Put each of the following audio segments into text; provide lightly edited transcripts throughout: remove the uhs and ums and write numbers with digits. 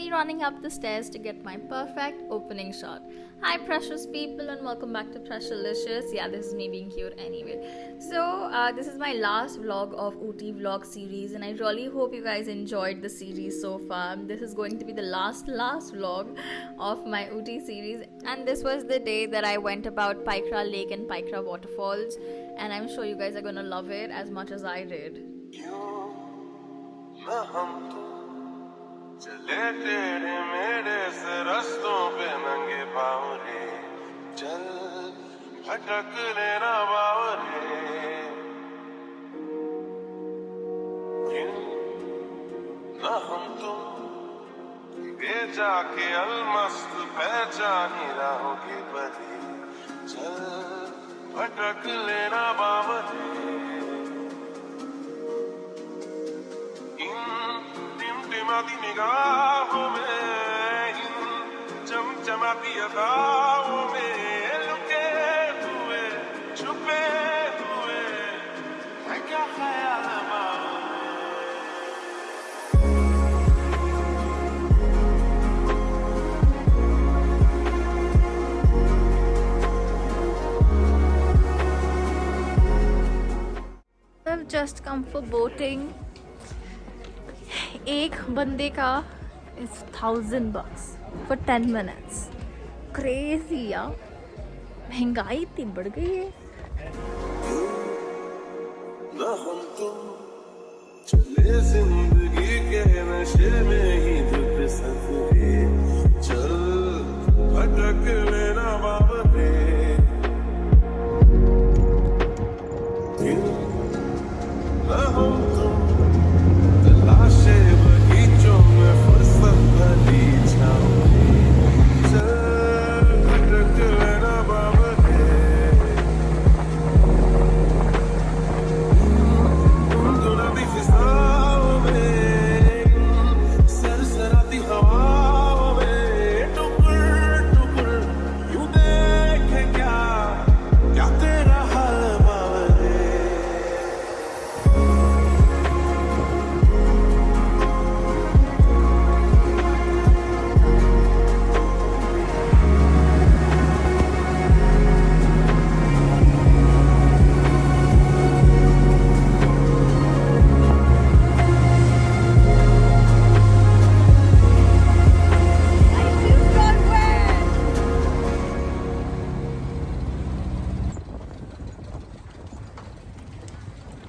me running up the stairs to get my perfect opening shot. Hi precious people and welcome back to Pressurelicious. Yeah, this is me being cute anyway. So this is my last vlog of Ooty vlog series and I really hope you guys enjoyed the series so far. This is going to be the last vlog of my Ooty series, and this was the day that I went about Paikra Lake and Paikra waterfalls, and I'm sure you guys are gonna love it as much as I did. चले तेरे मेरे से रास्तों पे नंगे पाँव रे, चल भटक लेना बावरे, क्यों ना हम तुम बेजा के अलमस्त पहचानी राहों की बदी, चल भटक लेना बावरे, टिमटिमाती निगाहों में, इन चमचमाती अदाओं में, लुके हुए छुपे हुए है क्या ख्याल I've just come for boating. एक बंदे का is $1,000 for 10 minutes. Crazy यार, महंगाई इतनी बढ़ गई है. ना हम तुम चले जिंदगी के नशे में ही दुख सफरे, चल भटक लेना बाबरे, ना हम तुम तलाशे बगीचों में फुर्सत भरी छाओगे, चल भटक लेना बाबरे, गुनगुनाती फिजाओं में, सरसराती हवाओं में, टुकुर टुकुर यूं देखे क्या क्या तेरा हाल बाबरे.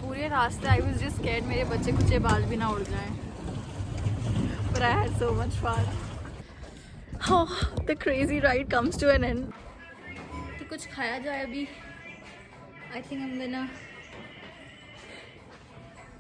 पूरे रास्ते I was just scared मेरे बच्चे कुछ बाल भी ना उड़ जाएं. But I had so much fun. Oh, the crazy ride comes to an end. तो कुछ खाया जाए अभी. I think I'm gonna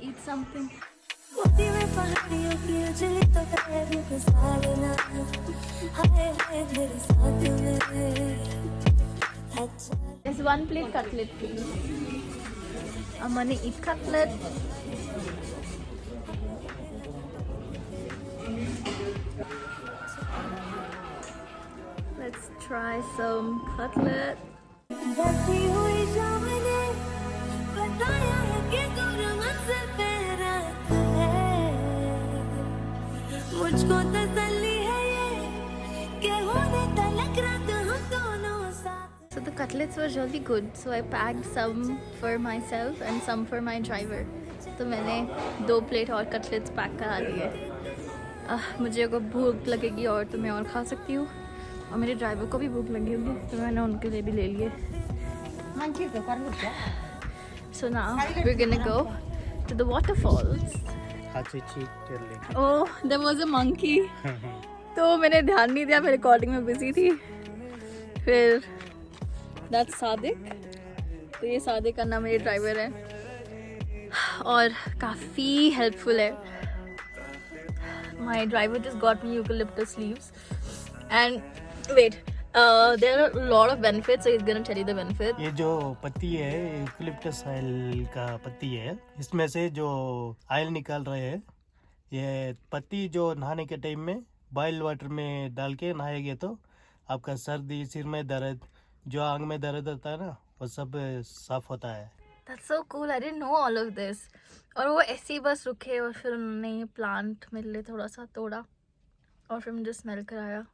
eat something. There's one plate cutlet, please. I'm gonna eat cutlet. Let's try some cutlet. मुझको तसल्ली है ये कि होने तलक रात हम दोनों साथ. So the cutlets were really good, so I packed some for myself and some for my driver. तो मैंने 2 प्लेट और cutlets पैक करा लिए. मुझे अगर भूख लगेगी और तो मैं और खा सकती हूँ, और मेरे ड्राइवर को भी भूख लगी होगी तो मैंने उनके लिए भी ले लिए. So now we're gonna go to the waterfalls. Oh, there was a monkey. तो मैंने ध्यान नहीं दिया, मैं रिकॉर्डिंग में बिजी थी. फिर that's सादिक. तो ये सादिक का नाम मेरे ड्राइवर है और काफ़ी हेल्पफुल है. My driver just got me eucalyptus leaves and wait. There are a lot of benefits, so he's gonna tell you the benefits. ये जो पत्ती है यूकलिप्टस ऑयल का पत्ती है, इसमें से जो ऑयल निकाल रहे हैं, ये पत्ती जो नहाने के टाइम में बॉइल वाटर में डाल के नहाएंगे तो आपका सर्दी, सिर में दर्द, जो आंग में दर्द होता है ना, वो सब साफ होता है. That's so cool. I didn't know all of this. और वो ऐसे ही बस रुके और फिर उन्होंने प्लांट मेरे लिए थोड़ा सा तोड़ा और फिर मुझे स्मेल कराया।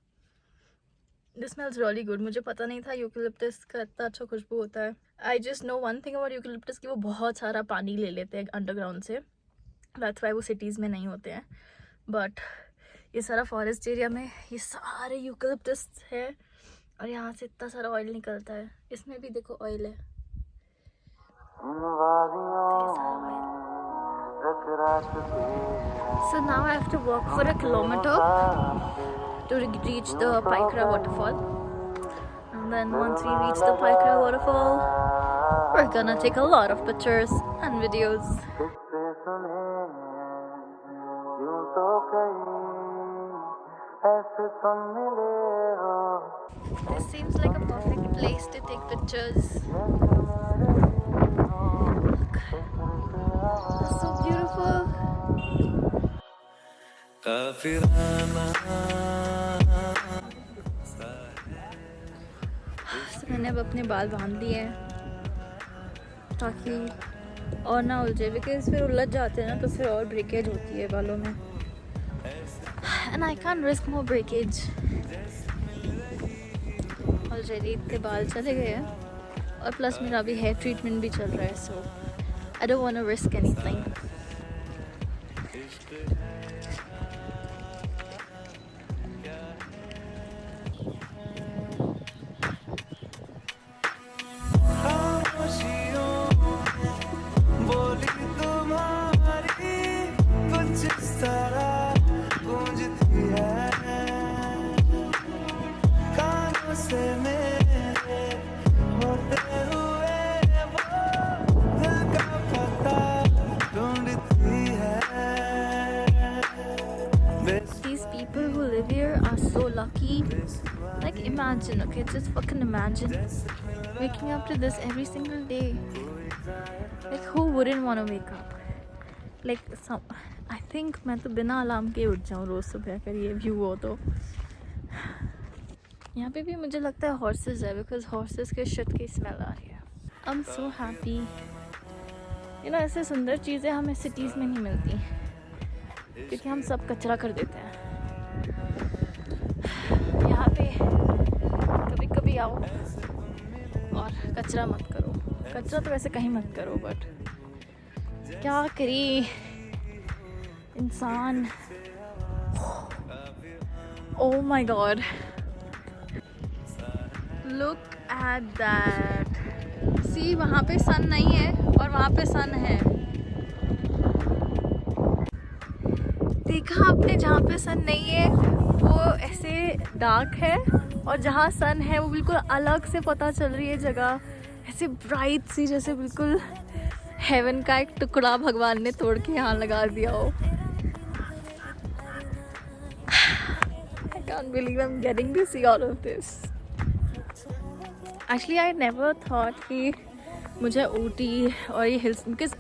This smells really good. मुझे पता नहीं था यूकेलिप्टस का इतना अच्छा खुशबू होता है। I just know one thing about eucalyptus कि वो बहुत सारा पानी ले लेते हैं अंडरग्राउंड से, दैट्स वाई वो सिटीज़ में नहीं होते हैं। बट ये सारा फॉरेस्ट एरिया में ये सारे यूकेलिप्टस है और यहाँ से इतना सारा ऑयल निकलता है। इसमें भी देखो ऑयल है, So now I have to walk for a kilometer to reach the Paikra waterfall, and then once we reach the Paikra waterfall, we're gonna take a lot of pictures and videos. This seems like a perfect place to take pictures. Look, it's so beautiful. So मैंने अब अपने बाल बांध लिए हैं ताकि और ना उलझे, बिकॉज फिर उलझ जाते हैं ना तो फिर और ब्रेकेज होती है बालों में, and I can risk more breakage. Already इतने बाल चले गए हैं और प्लस मेरा अभी हेयर ट्रीटमेंट भी चल रहा है, so I don't want to risk anything. Lucky. Like imagine, okay, just fucking imagine waking up to this every single day. Like who wouldn't want to wake up? Like I think मैं तो बिना alarm के उठ जाऊँ रोज सुबह अगर ये view हो तो। यहाँ पे भी मुझे लगता है हॉर्सेस है, बिकॉज हॉर्सेस के शिट की स्मेल आ रही है। I am so happy. You know ऐसे सुंदर चीज़ें हमें सिटीज़ में नहीं मिलती क्योंकि हम सब कचरा कर देते हैं। यहाँ पे कभी कभी आओ और कचरा मत करो। कचरा तो वैसे कहीं मत करो, बट क्या करी इंसान। Oh my God, look at that. See वहाँ पे सन नहीं है और वहाँ पे सन है। देखा आपने, जहाँ पे सन नहीं है वो ऐसे डार्क है और जहाँ सन है वो बिल्कुल अलग से पता चल रही है जगह, ऐसे ब्राइट सी, जैसे बिल्कुल हेवन का एक टुकड़ा भगवान ने तोड़ के यहाँ लगा दिया हो। I can't believe I'm getting to see all of this. Actually I never thought कि मुझे ऊटी और ये हिल्स, बिकॉज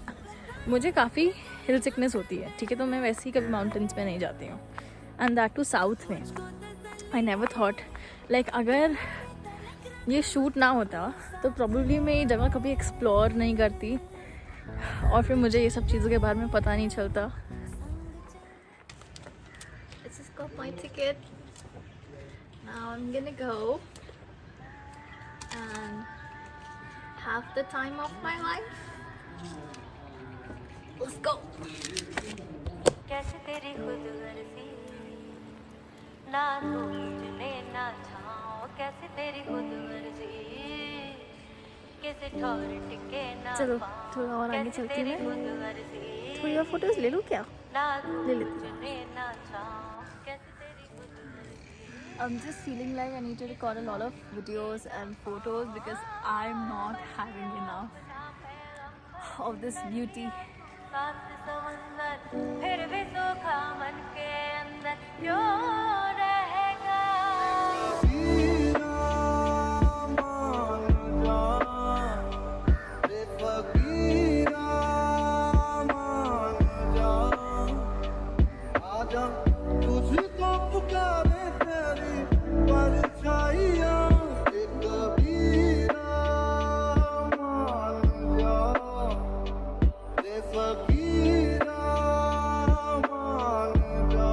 मुझे काफ़ी हिल सिकनेस होती है, ठीक है, तो मैं वैसे ही कभी माउंटेन्स पे नहीं जाती हूँ, एंड दैट टू साउथ में। आई नेवर थॉट लाइक अगर ये शूट ना होता तो प्रॉब्लली मैं ये जगह कभी एक्सप्लोर नहीं करती और फिर मुझे ये सब चीज़ों के बारे में पता नहीं चलता। This is got my ticket. Now I'm gonna go and have the time of my life. Let's go. कैसे तेरी खुद गर्जी ना तुझने ना छाओ, कैसे तेरी खुद गर्जी कैसे ठौर टिके ना। चलो थोड़ा और आगे चलती हूँ मैं, थोड़ी और फोटोज ले लूँ क्या? ले लेती हूँ। I'm just feeling like I need to record a lot of videos and photos because I'm not having enough of this beauty. फिर भी सूखा मन के अंदर क्यों रहेगा। फकीरा मान जा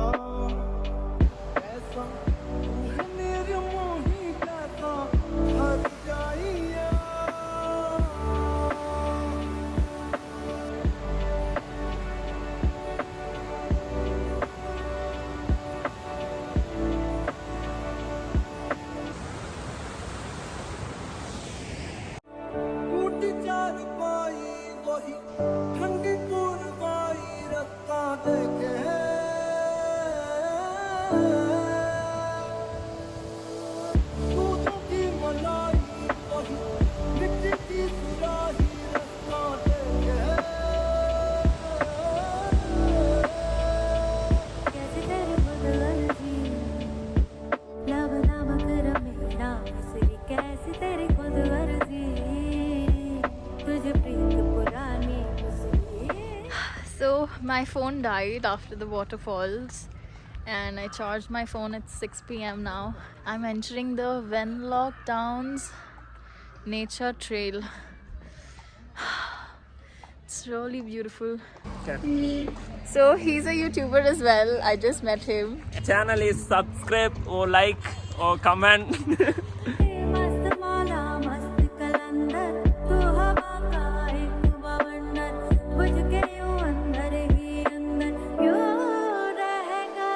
कैसे तेरी खुद गर्जी लब नामक रमेला मिसरी कैसी तेरी खुद गर्जी तुझे प्रीत पुरानी मिसरी So my phone died after the waterfalls and I charged my phone at 6 p.m. now. I'm entering the Wenlock Downs nature trail. It's really beautiful. So he's a YouTuber as well. I just met him. Channel is subscribe or like or comment. मस्त मौला मस्त कलंदर तू हवा का एक बवंडर बुझ के यूं अंदर ही अंदर यूं रहेगा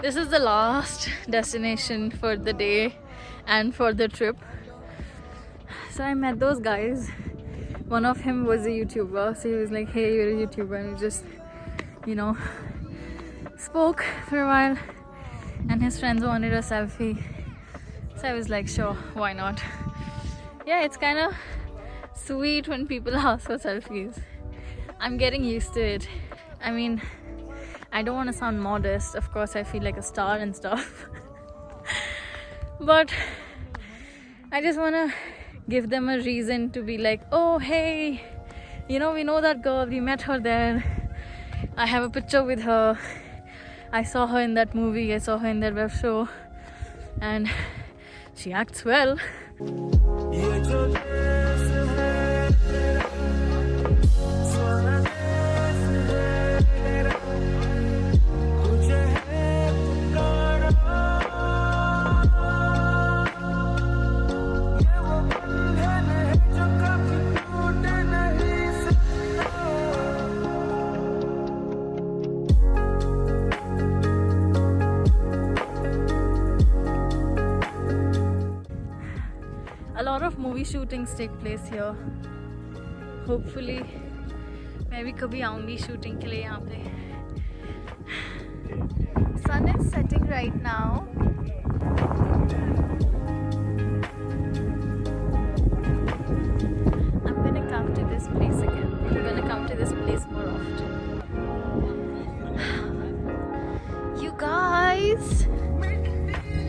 This is the last destination for the day and for the trip. So I met those guys. One of him was a YouTuber, so he was like, "Hey, you're a YouTuber," and we just, spoke for a while. And his friends wanted a selfie, so I was like, "Sure, why not?" Yeah, it's kind of sweet when people ask for selfies. I'm getting used to it. I mean, I don't want to sound modest. Of course, I feel like a star and stuff. But I just want to give them a reason to be like, "Oh, hey, we know that girl. We met her there. I have a picture with her. I saw her in that movie. I saw her in that web show. And she acts well." A lot of movie shootings take place here. Hopefully मैं भी कभी आऊंगी shooting के लिए यहाँ पे. Sun is setting right now. I'm gonna come to this place again. I'm gonna come to this place more often. You guys,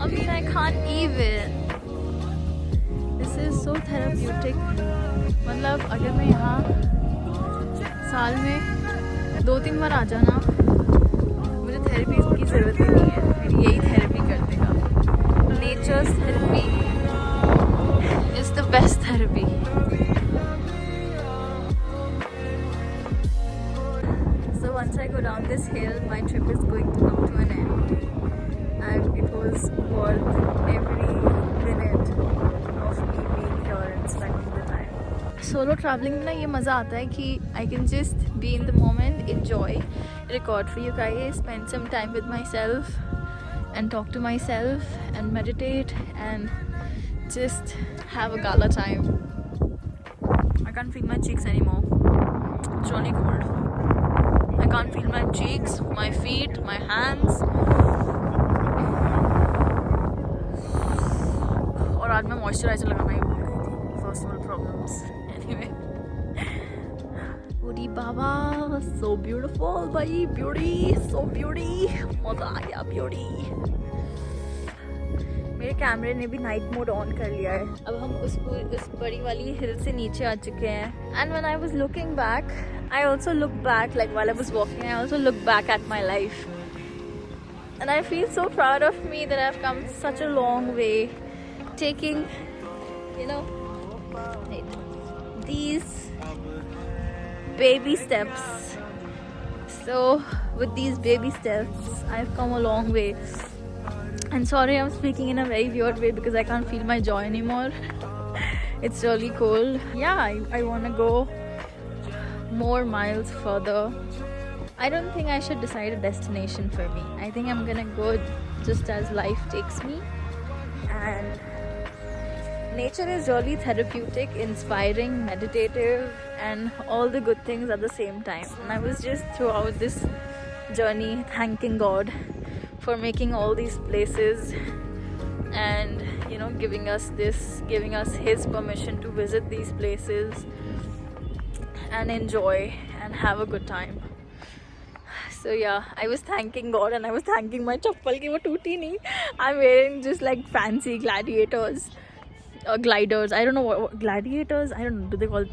I mean, I can't even. This is so therapeutic. मतलब अगर मैं यहाँ साल में 2-3 बार आ जाना, मुझे therapy की ज़रूरत ही नहीं है. मेरी यही थेरेपी कर देगा. Nature's therapy is the best therapy. So once I go down this hill, my trip is going to come to an end. And it was worth every minute of me being here and spending the time. Solo traveling में ना ये मज़ा आता है कि I can just be in the moment, enjoy, record for you guys, spend some time with myself and talk to myself and meditate and just have a gala time. I can't feel my cheeks anymore. It's really cold. I can't feel my cheeks, my feet, my hands. और आज मैं moisturiser लगाना ही भूल गई थी. First world problems. Anyway. Uri Baba, so beautiful, भाई. Beauty, so beauty. मजा आ गया beauty. मेरे कैमरे ने भी नाइट मोड ऑन कर लिया है. अब हम उस बड़ी वाली हिल से नीचे आ चुके हैं. And when I was looking back, I also looked back, like while I was walking, I also looked back at my life. And I feel so proud of me that I've come such a long way, taking, these baby steps. So with these baby steps, I've come a long way. And sorry, I'm speaking in a very weird way because I can't feel my jaw anymore. It's really cold. Yeah, I want to go more miles further. I don't think I should decide a destination for me. I think I'm gonna go just as life takes me. And nature is really therapeutic, inspiring, meditative, and all the good things at the same time. And I was just throughout this journey thanking God for making all these places and giving us his permission to visit these places and enjoy and have a good time. So yeah, I was thanking God and I was thanking my chappal ki wo tooti nahi. I'm wearing just like fancy gladiators, gliders. I don't know what gladiators. I don't know.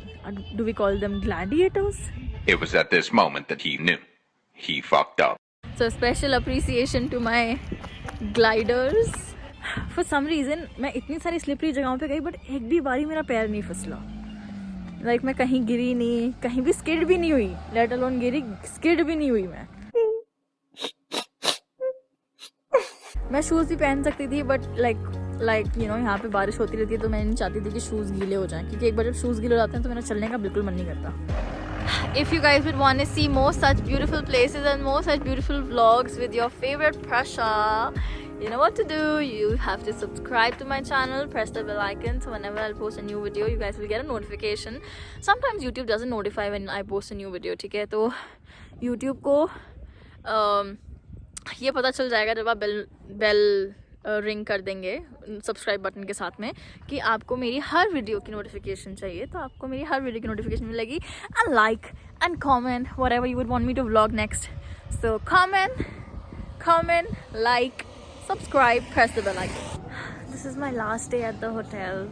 Do we call them gladiators? It was at this moment that he knew. He fucked up. So special appreciation to my gliders. For some reason मैं इतनी सारी slippery जगहों पे गई but एक भी बारी मेरा पैर नहीं फिसला. Like मैं कहीं गिरी नहीं, कहीं भी स्किड भी नहीं हुई, लेट अलोन गिरी, स्किड भी नहीं हुई मैं शूज़ भी पहन सकती थी बट लाइक यहाँ पे बारिश होती रहती है तो मैं नहीं चाहती थी कि शूज़ गीले हो जाएं क्योंकि एक बार जब शूज़ गीले हो जाते हैं तो मेरा चलने का बिल्कुल मन नहीं करता. If you guys would want to see more such beautiful places and more such beautiful vlogs with your favorite Prasha, you know what to do. You have to subscribe to my channel, press the bell icon so whenever I'll post a new video you guys will get a notification. Sometimes YouTube doesn't notify when I post a new video, ठीक है? तो YouTube को ये पता चल जाएगा जब आप बेल रिंग कर देंगे सब्सक्राइब बटन के साथ में कि आपको मेरी हर वीडियो की नोटिफिकेशन चाहिए. तो आपको मेरी हर वीडियो की नोटिफिकेशन मिलेगी. And like and comment whatever you would want me to vlog next. So comment, like, subscribe, press the bell icon. This is my last day at the hotel.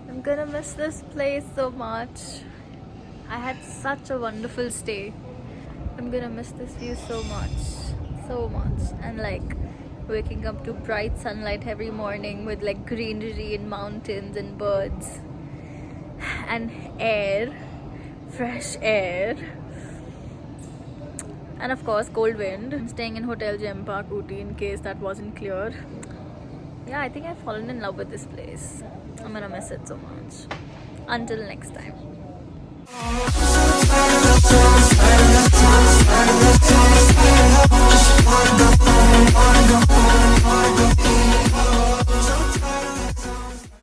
I'm gonna miss this place so much. I had such a wonderful stay. I'm gonna miss this view so much. And like waking up to bright sunlight every morning with like greenery and mountains and birds and air, fresh air. And of course cold wind. I'm staying in Hotel Gem Park Ooty in case that wasn't clear. Yeah, I think I've fallen in love with this place. I'm gonna miss it so much. Until next time.